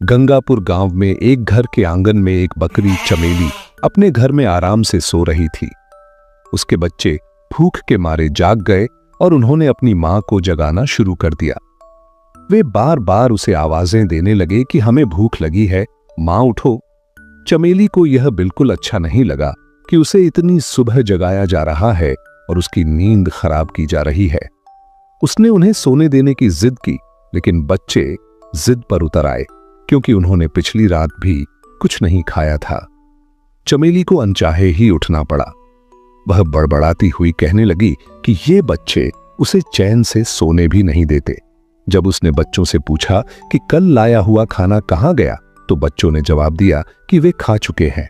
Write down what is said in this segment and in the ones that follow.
गंगापुर गांव में एक घर के आंगन में एक बकरी चमेली अपने घर में आराम से सो रही थी। उसके बच्चे भूख के मारे जाग गए और उन्होंने अपनी मां को जगाना शुरू कर दिया। वे बार बार उसे आवाजें देने लगे कि हमें भूख लगी है, मां उठो। चमेली को यह बिल्कुल अच्छा नहीं लगा कि उसे इतनी सुबह जगाया जा रहा है और उसकी नींद खराब की जा रही है। उसने उन्हें सोने देने की जिद की, लेकिन बच्चे जिद पर उतर आए क्योंकि उन्होंने पिछली रात भी कुछ नहीं खाया था। चमेली को अनचाहे ही उठना पड़ा। वह बड़बड़ाती हुई कहने लगी कि ये बच्चे उसे चैन से सोने भी नहीं देते। जब उसने बच्चों से पूछा कि कल लाया हुआ खाना कहाँ गया, तो बच्चों ने जवाब दिया कि वे खा चुके हैं।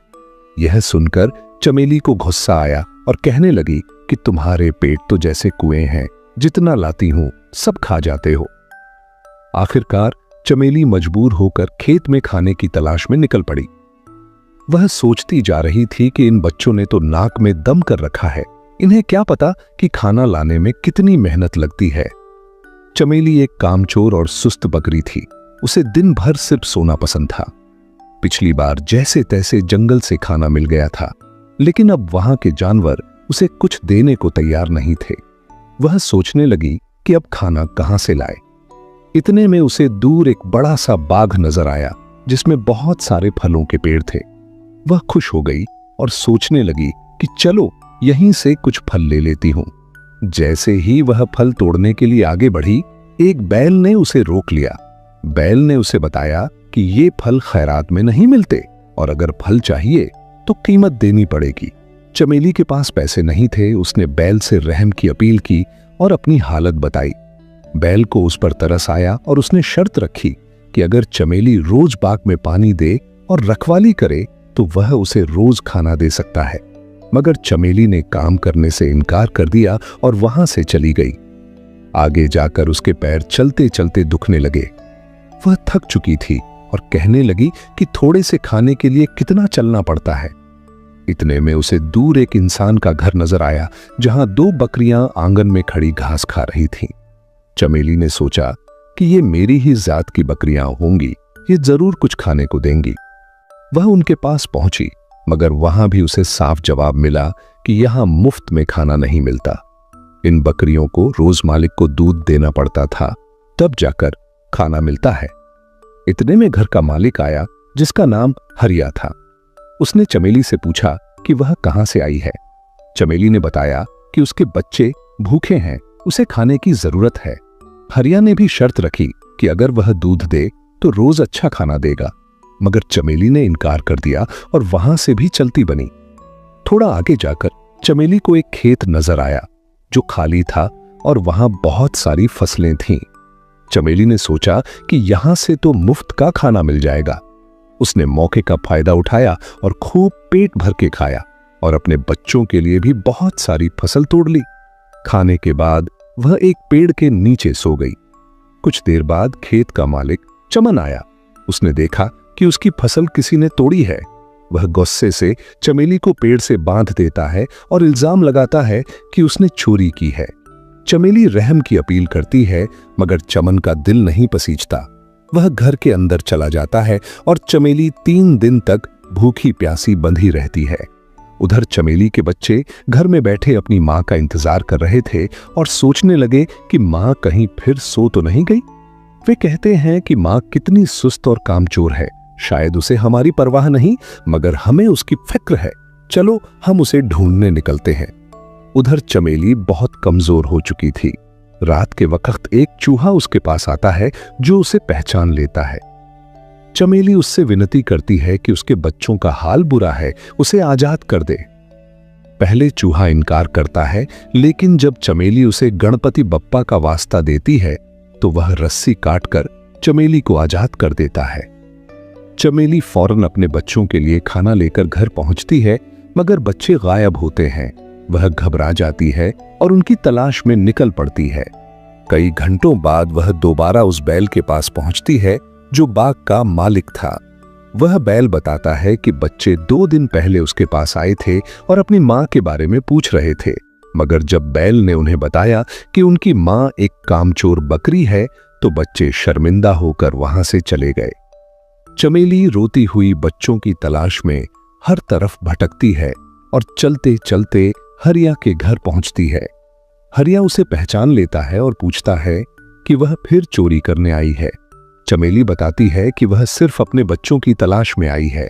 यह सुनकर चमेली को गुस्सा आया और कहने लगी कि तुम्हारे पेट तो जैसे कुएं हैं, जितना लाती हूं सब खा जाते हो। आखिरकार चमेली मजबूर होकर खेत में खाने की तलाश में निकल पड़ी। वह सोचती जा रही थी कि इन बच्चों ने तो नाक में दम कर रखा है, इन्हें क्या पता कि खाना लाने में कितनी मेहनत लगती है। चमेली एक कामचोर और सुस्त बकरी थी। उसे दिन भर सिर्फ सोना पसंद था। पिछली बार जैसे तैसे जंगल से खाना मिल गया था, लेकिन अब वहां के जानवर उसे कुछ देने को तैयार नहीं थे। वह सोचने लगी कि अब खाना कहां से लाए। इतने में उसे दूर एक बड़ा सा बाग नजर आया जिसमें बहुत सारे फलों के पेड़ थे। वह खुश हो गई और सोचने लगी कि चलो यहीं से कुछ फल ले लेती हूं। जैसे ही वह फल तोड़ने के लिए आगे बढ़ी, एक बैल ने उसे रोक लिया। बैल ने उसे बताया कि ये फल खैरात में नहीं मिलते और अगर फल चाहिए तो कीमत देनी पड़ेगी। चमेली के पास पैसे नहीं थे। उसने बैल से रहम की अपील की और अपनी हालत बताई। बैल को उस पर तरस आया और उसने शर्त रखी कि अगर चमेली रोज बाग में पानी दे और रखवाली करे तो वह उसे रोज खाना दे सकता है। मगर चमेली ने काम करने से इनकार कर दिया और वहां से चली गई। आगे जाकर उसके पैर चलते चलते दुखने लगे। वह थक चुकी थी और कहने लगी कि थोड़े से खाने के लिए कितना चलना पड़ता है। इतने में उसे दूर एक इंसान का घर नजर आया जहां दो बकरियां आंगन में खड़ी घास खा रही थीं। चमेली ने सोचा कि ये मेरी ही जात की बकरियां होंगी, ये जरूर कुछ खाने को देंगी। वह उनके पास पहुंची, मगर वहां भी उसे साफ जवाब मिला कि यहां मुफ्त में खाना नहीं मिलता। इन बकरियों को रोज मालिक को दूध देना पड़ता था, तब जाकर खाना मिलता है। इतने में घर का मालिक आया जिसका नाम हरिया था। उसने चमेली से पूछा कि वह कहां से आई है। चमेली ने बताया कि उसके बच्चे भूखे हैं, उसे खाने की जरूरत है। हरिया ने भी शर्त रखी कि अगर वह दूध दे तो रोज अच्छा खाना देगा, मगर चमेली ने इनकार कर दिया और वहां से भी चलती बनी। थोड़ा आगे जाकर चमेली को एक खेत नजर आया जो खाली था और वहां बहुत सारी फसलें थीं। चमेली ने सोचा कि यहां से तो मुफ्त का खाना मिल जाएगा। उसने मौके का फायदा उठाया और खूब पेट भर के खाया और अपने बच्चों के लिए भी बहुत सारी फसल तोड़ ली। खाने के बाद वह एक पेड़ के नीचे सो गई। कुछ देर बाद खेत का मालिक चमन आया। उसने देखा कि उसकी फसल किसी ने तोड़ी है। वह गुस्से से चमेली को पेड़ से बांध देता है और इल्जाम लगाता है कि उसने चोरी की है। चमेली रहम की अपील करती है, मगर चमन का दिल नहीं पसीजता। वह घर के अंदर चला जाता है और चमेली 3 दिन तक भूखी प्यासी बंधी रहती है। उधर चमेली के बच्चे घर में बैठे अपनी मां का इंतजार कर रहे थे और सोचने लगे कि मां कहीं फिर सो तो नहीं गई। वे कहते हैं कि मां कितनी सुस्त और कामचोर है, शायद उसे हमारी परवाह नहीं, मगर हमें उसकी फिक्र है। चलो हम उसे ढूंढने निकलते हैं। उधर चमेली बहुत कमजोर हो चुकी थी। रात के वक्त एक चूहा उसके पास आता है जो उसे पहचान लेता है। चमेली उससे विनती करती है कि उसके बच्चों का हाल बुरा है, उसे आजाद कर दे। पहले चूहा इनकार करता है, लेकिन जब चमेली उसे गणपति बप्पा का वास्ता देती है तो वह रस्सी काटकर चमेली को आजाद कर देता है। चमेली फौरन अपने बच्चों के लिए खाना लेकर घर पहुंचती है, मगर बच्चे गायब होते हैं। वह घबरा जाती है और उनकी तलाश में निकल पड़ती है। कई घंटों बाद वह दोबारा उस बैल के पास पहुंचती है जो बाग का मालिक था। वह बैल बताता है कि बच्चे 2 दिन पहले उसके पास आए थे और अपनी मां के बारे में पूछ रहे थे, मगर जब बैल ने उन्हें बताया कि उनकी मां एक कामचोर बकरी है तो बच्चे शर्मिंदा होकर वहां से चले गए। चमेली रोती हुई बच्चों की तलाश में हर तरफ भटकती है और चलते चलते हरिया के घर पहुंचती है। हरिया उसे पहचान लेता है और पूछता है कि वह फिर चोरी करने आई है। चमेली बताती है कि वह सिर्फ अपने बच्चों की तलाश में आई है।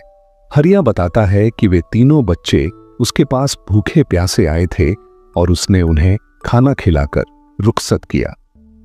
हरिया बताता है कि वे तीनों बच्चे उसके पास भूखे प्यासे आए थे और उसने उन्हें खाना खिलाकर रुखसत किया।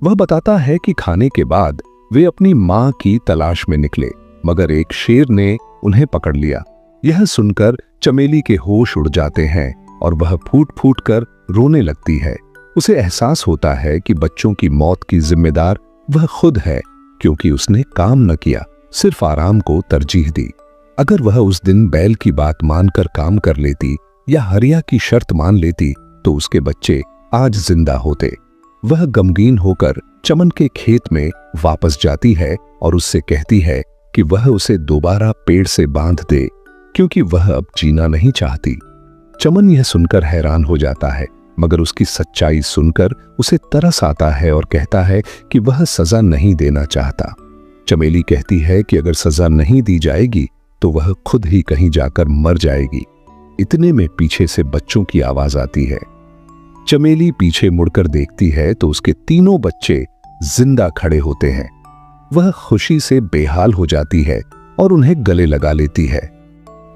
वह बताता है कि खाने के बाद वे अपनी मां की तलाश में निकले, मगर एक शेर ने उन्हें पकड़ लिया। यह सुनकर चमेली के होश उड़ जाते हैं और वह फूट फूट कर रोने लगती है। उसे एहसास होता है कि बच्चों की मौत की जिम्मेदार वह खुद है, क्योंकि उसने काम न किया, सिर्फ आराम को तरजीह दी। अगर वह उस दिन बैल की बात मानकर काम कर लेती या हरिया की शर्त मान लेती तो उसके बच्चे आज जिंदा होते। वह गमगीन होकर चमन के खेत में वापस जाती है और उससे कहती है कि वह उसे दोबारा पेड़ से बांध दे, क्योंकि वह अब जीना नहीं चाहती। चमन यह सुनकर हैरान हो जाता है, मगर उसकी सच्चाई सुनकर उसे तरस आता है और कहता है कि वह सजा नहीं देना चाहता। चमेली कहती है कि अगर सजा नहीं दी जाएगी तो वह खुद ही कहीं जाकर मर जाएगी। इतने में पीछे से बच्चों की आवाज आती है। चमेली पीछे मुड़कर देखती है तो उसके तीनों बच्चे जिंदा खड़े होते हैं। वह खुशी से बेहाल हो जाती है और उन्हें गले लगा लेती है।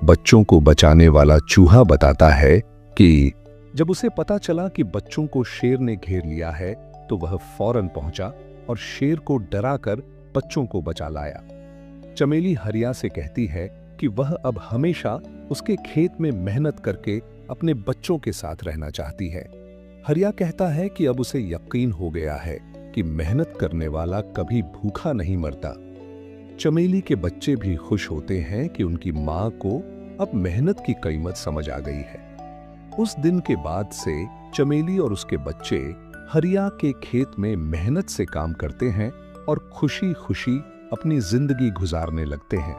बच्चों को बचाने वाला चूहा बताता है कि जब उसे पता चला कि बच्चों को शेर ने घेर लिया है तो वह फौरन पहुंचा और शेर को डराकर बच्चों को बचा लाया। चमेली हरिया से कहती है कि वह अब हमेशा उसके खेत में मेहनत करके अपने बच्चों के साथ रहना चाहती है। हरिया कहता है कि अब उसे यकीन हो गया है कि मेहनत करने वाला कभी भूखा नहीं मरता। चमेली के बच्चे भी खुश होते हैं कि उनकी मां को अब मेहनत की कीमत समझ आ गई है। उस दिन के बाद से चमेली और उसके बच्चे हरिया के खेत में मेहनत से काम करते हैं और खुशी खुशी अपनी जिंदगी गुजारने लगते हैं।